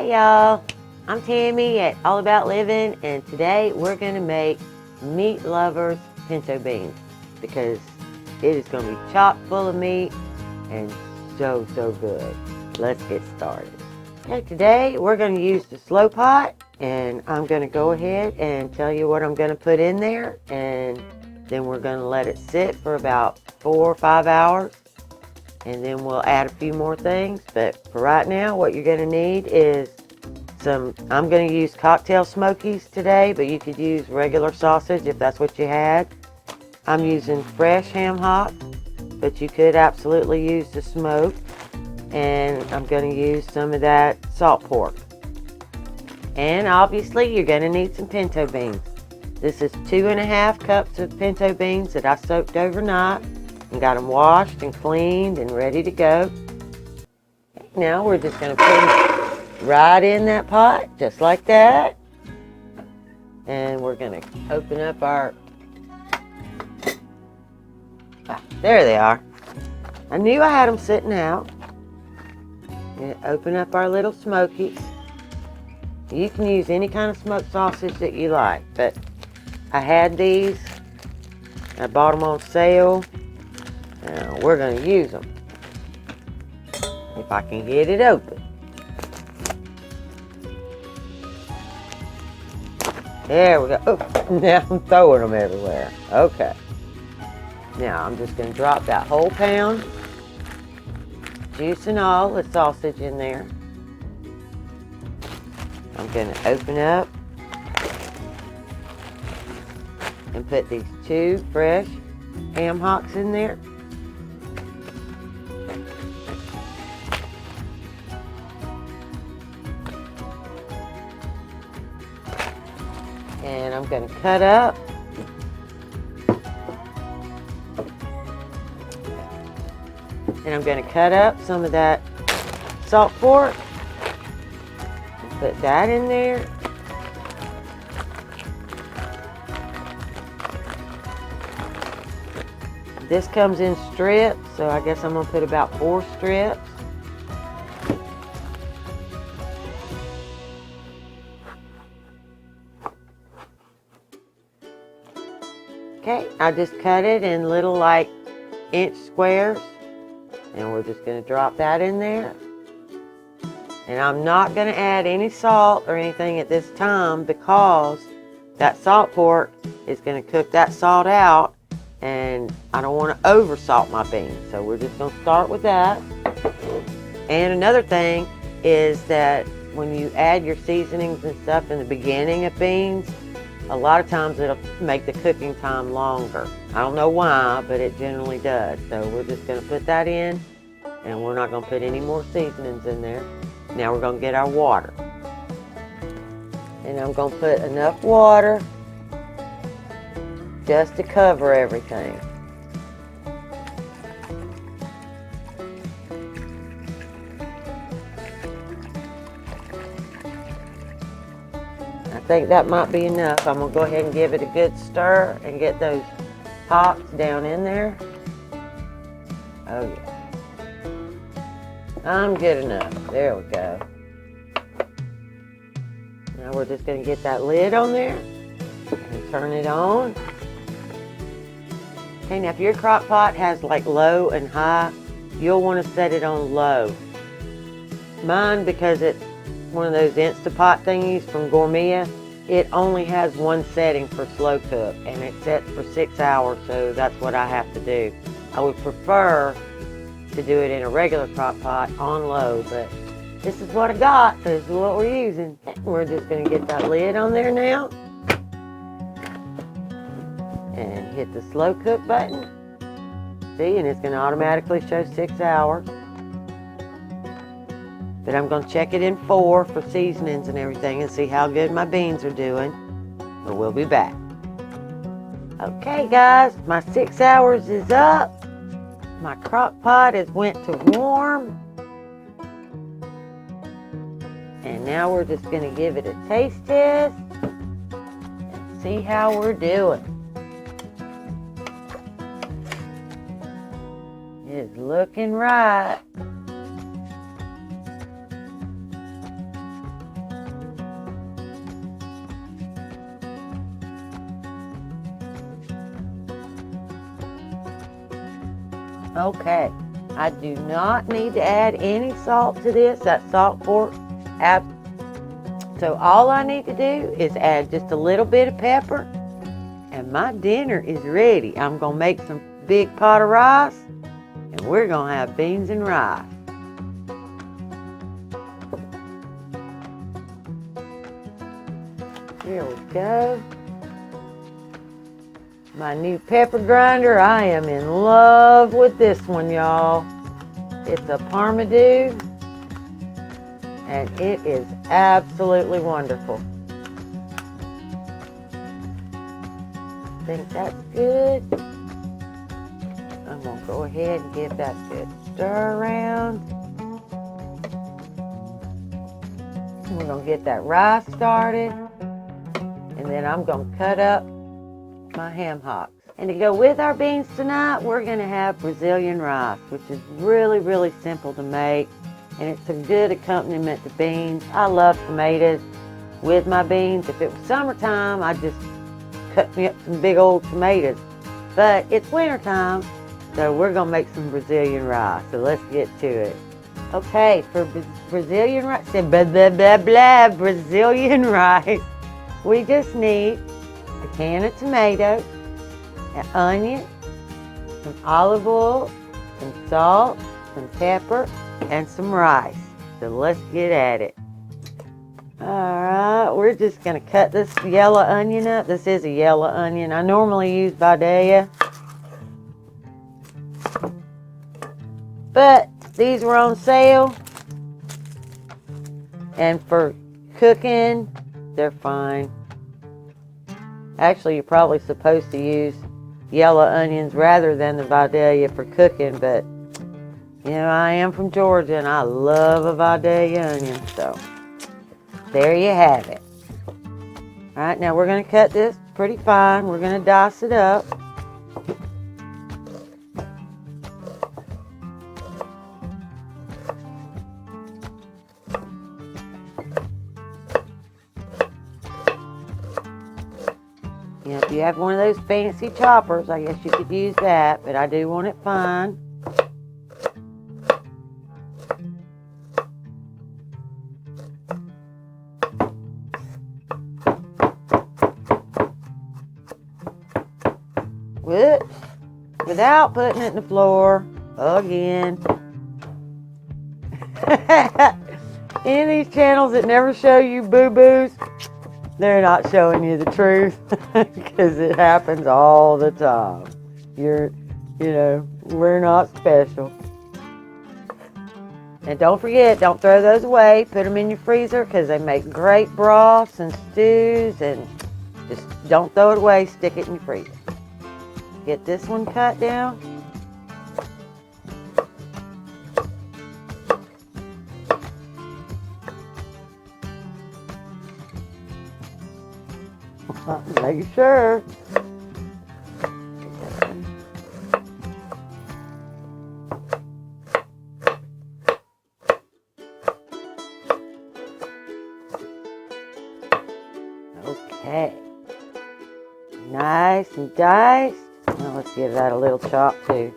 Hey y'all, I'm Tammy at All About Living, and today we're going to make Meat Lovers Pinto beans because it is going to be chock full of meat and so good. Let's get started. Okay, today we're going to use the slow pot, and I'm going to go ahead and tell you what I'm going to put in there, and then we're going to let it sit for about 4 or 5 hours. And then we'll add a few more things. But for right now, what you're going to need is I'm going to use cocktail smokies today, but you could use regular sausage if that's what you had. I'm using fresh ham hocks, but you could absolutely use the smoked. And I'm going to use some of that salt pork. And obviously, you're going to need some pinto beans. This is 2.5 cups of pinto beans that I soaked overnight. And got them washed and cleaned and ready to go. Now we're just going to put them right in that pot, just like that. And we're going to open up our... there they are. I knew I had them sitting out. And open up our little smokies. You can use any kind of smoked sausage that you like, but I had these. I bought them on sale. Now we're going to use them. If I can get it open. There we go. Oh, now I'm throwing them everywhere. Okay. Now I'm just going to drop that whole pound, juice and all, the sausage in there. I'm going to open up and put these 2 fresh ham hocks in there. And I'm going to cut up. And I'm going to cut up some of that salt pork. And put that in there. This comes in strips, so I guess I'm going to put about 4 strips. Okay, I just cut it in little like inch squares, and we're just going to drop that in there. And I'm not going to add any salt or anything at this time because that salt pork is going to cook that salt out, and I don't want to over salt my beans. So we're just going to start with that. And another thing is that when you add your seasonings and stuff in the beginning of beans, a lot of times it'll make the cooking time longer. I don't know why, but it generally does. So we're just going to put that in, and we're not going to put any more seasonings in there. Now we're going to get our water. And I'm going to put enough water just to cover everything. I think that might be enough. I'm going to go ahead and give it a good stir and get those hocks down in there. Oh yeah. I'm good enough. There we go. Now we're just going to get that lid on there and turn it on. Okay, now if your crock pot has like low and high, you'll want to set it on low. Mine, because it's one of those Instapot thingies from Gourmet, it only has one setting for slow cook, and it sets for 6 hours, so that's what I have to do. I would prefer to do it in a regular crock pot on low, but this is what I got, so this is what we're using. We're just going to get that lid on there now, and hit the slow cook button. See, and it's going to automatically show 6 hours. But I'm going to check it in 4 for seasonings and everything and see how good my beans are doing. But we'll be back. Okay, guys, my 6 hours is up. My crock pot has went to warm. And now we're just going to give it a taste test and see how we're doing. It's looking right. Okay, I do not need to add any salt to this. That salt pork. So all I need to do is add just a little bit of pepper, and my dinner is ready. I'm going to make some big pot of rice, and we're going to have beans and rice. Here we go. My new pepper grinder. I am in love with this one, y'all. It's a Parmesan, and it is absolutely wonderful. I think that's good. I'm going to go ahead and give that a good stir around. We're going to get that rice started, and then I'm going to cut up my ham hocks. And to go with our beans tonight, we're going to have Brazilian rice, which is really, really simple to make. And it's a good accompaniment to beans. I love tomatoes with my beans. If it was summertime, I'd just cut me up some big old tomatoes. But it's wintertime, so we're going to make some Brazilian rice. So let's get to it. Okay, for Brazilian rice, Brazilian rice, we just need a can of tomatoes, an onion, some olive oil, some salt, some pepper, and some rice. So let's get at it. Alright, we're just going to cut this yellow onion up. This is a yellow onion. I normally use Vidalia, but these were on sale, and for cooking, they're fine. Actually, you're probably supposed to use yellow onions rather than the Vidalia for cooking, but you know, I am from Georgia and I love a Vidalia onion, so there you have it. Alright, now we're going to cut this pretty fine. We're going to dice it up. You know, if you have one of those fancy choppers, I guess you could use that, but I do want it fine. Whoops. Without putting it in the floor again. Any of these channels that never show you boo-boos, they're not showing you the truth, because it happens all the time. We're not special. And don't forget, don't throw those away. Put them in your freezer, because they make great broths and stews, and just don't throw it away. Stick it in your freezer. Get this one cut down. Make sure. Okay. Nice and diced. Now let's give that a little chop too.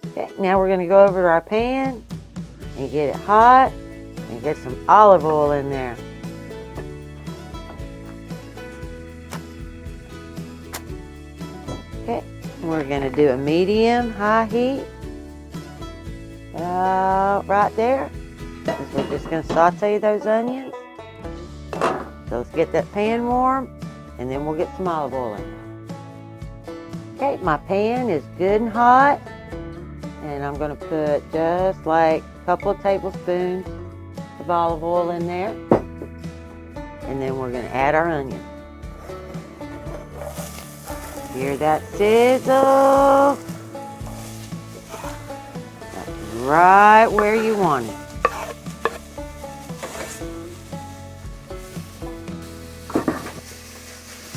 Okay, now we're going to go over to our pan and get it hot and get some olive oil in there. Okay, we're going to do a medium-high heat. Right there. We're just going to saute those onions. So let's get that pan warm, and then we'll get some olive oil in there. Okay, my pan is good and hot, and I'm going to put just like a couple of tablespoons of olive oil in there, and then we're going to add our onions. Hear that sizzle? That's right where you want it.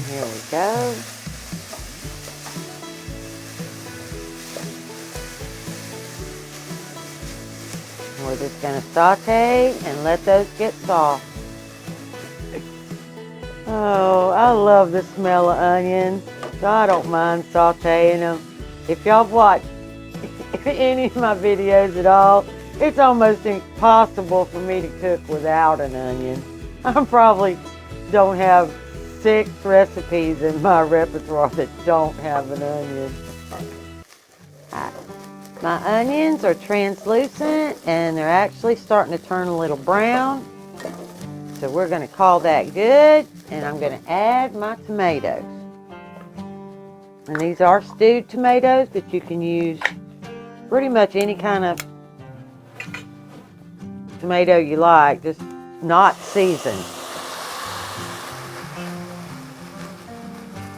Here we go. We're just going to saute and let those get soft. Oh, I love the smell of onions, so I don't mind sauteing them. If y'all watch any of my videos at all, it's almost impossible for me to cook without an onion. I probably don't have 6 recipes in my repertoire that don't have an onion. My onions are translucent and they're actually starting to turn a little brown. So we're going to call that good, and I'm going to add my tomatoes. And these are stewed tomatoes, but you can use pretty much any kind of tomato you like, just not seasoned.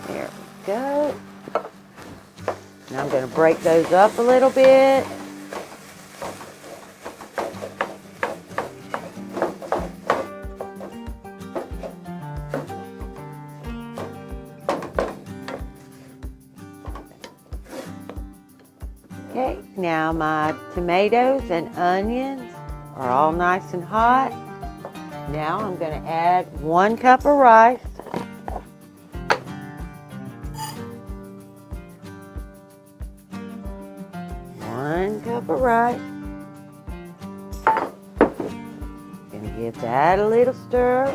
There we go. Now I'm going to break those up a little bit. Okay, now my tomatoes and onions are all nice and hot. Now I'm going to add 1 cup of rice. Going to give that a little stir.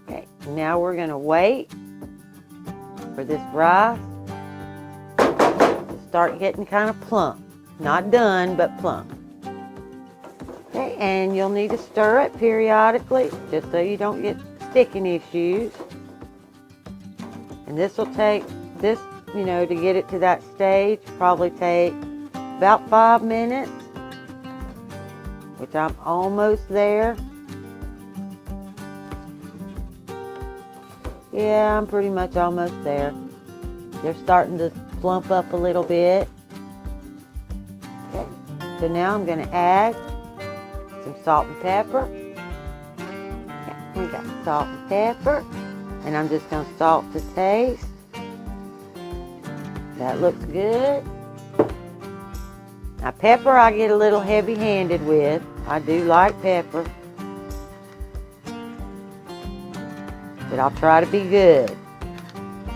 Okay, now we're going to wait for this rice to start getting kind of plump. Not done, but plump. Okay, and you'll need to stir it periodically just so you don't get sticking issues. And this will take, to get it to that stage, probably take about 5 minutes, which I'm almost there. Yeah, I'm pretty much almost there. They're starting to plump up a little bit. Okay, so now I'm going to add some salt and pepper. Yeah, we got salt and pepper. And I'm just going to salt to taste. That looks good. Now pepper I get a little heavy-handed with. I do like pepper. But I'll try to be good.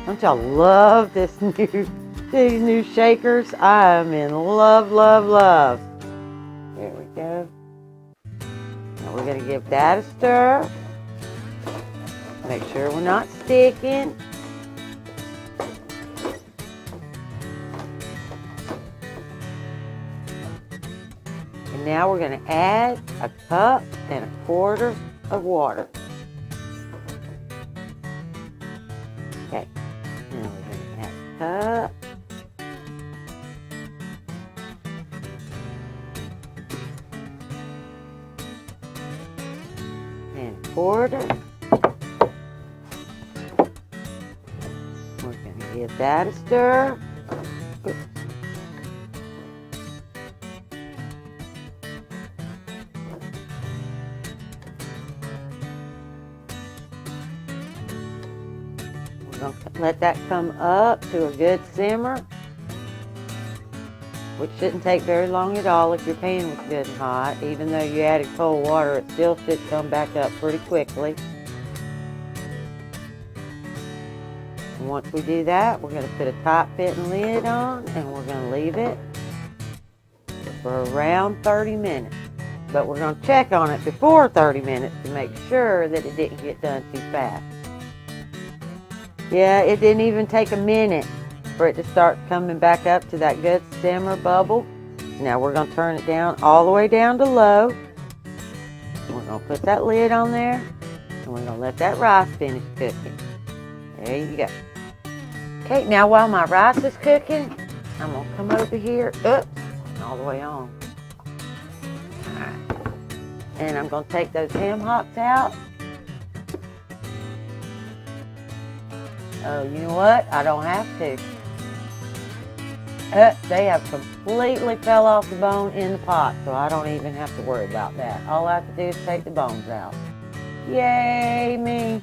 Don't y'all love these new shakers? I am in love, love, love. There we go. Now we're going to give that a stir. Make sure we're not sticking. And now we're going to add 1.25 cups of water. Okay. Now we're going to add a cup. And 1/4. We're going to give that a stir. Oops. We're going to let that come up to a good simmer, which shouldn't take very long at all if your pan was good and hot. Even though you added cold water, it still should come back up pretty quickly. And once we do that, we're going to put a tight-fitting lid on, and we're going to leave it for around 30 minutes. But we're going to check on it before 30 minutes to make sure that it didn't get done too fast. Yeah, it didn't even take a minute for it to start coming back up to that good simmer bubble. Now we're going to turn it down all the way down to low. We're going to put that lid on there, and we're going to let that rice finish cooking. There you go. Okay, now while my rice is cooking, I'm going to come over here, all the way on. All right. And I'm going to take those ham hocks out. Oh, you know what? I don't have to. They have completely fell off the bone in the pot, so I don't even have to worry about that. All I have to do is take the bones out. Yay, me.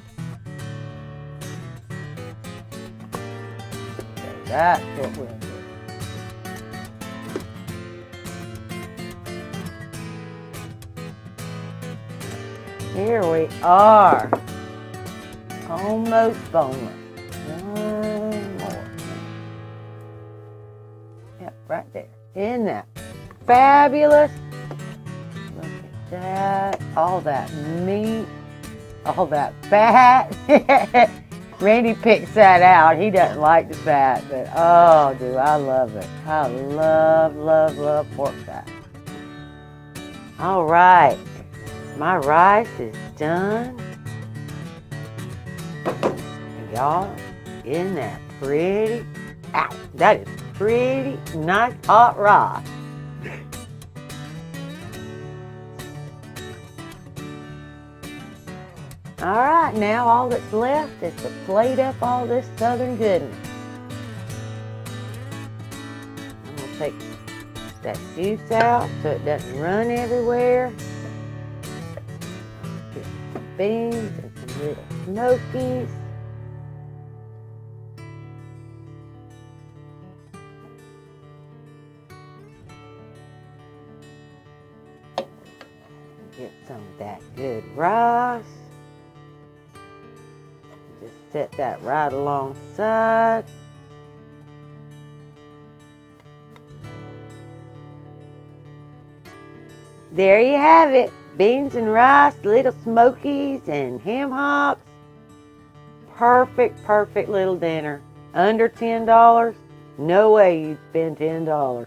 So that's what we'll do. Here we are. Almost boneless. One more. Yep, right there. Isn't that fabulous? Look at that. All that meat. All that fat. Randy picks that out. He doesn't like the fat, but oh, do I love it. I love, love, love pork fat. All right. My rice is done. Y'all, isn't that pretty? Ow, that is pretty nice hot rice. All right, now all that's left is to plate up all this southern goodness. I'm gonna take that juice out so it doesn't run everywhere. Get some beans and some little smokies. Get some of that good rice. Just set that right alongside. There you have it. Beans and rice, little smokies and ham hocks. Perfect, perfect little dinner. Under $10? No way you'd spend $10.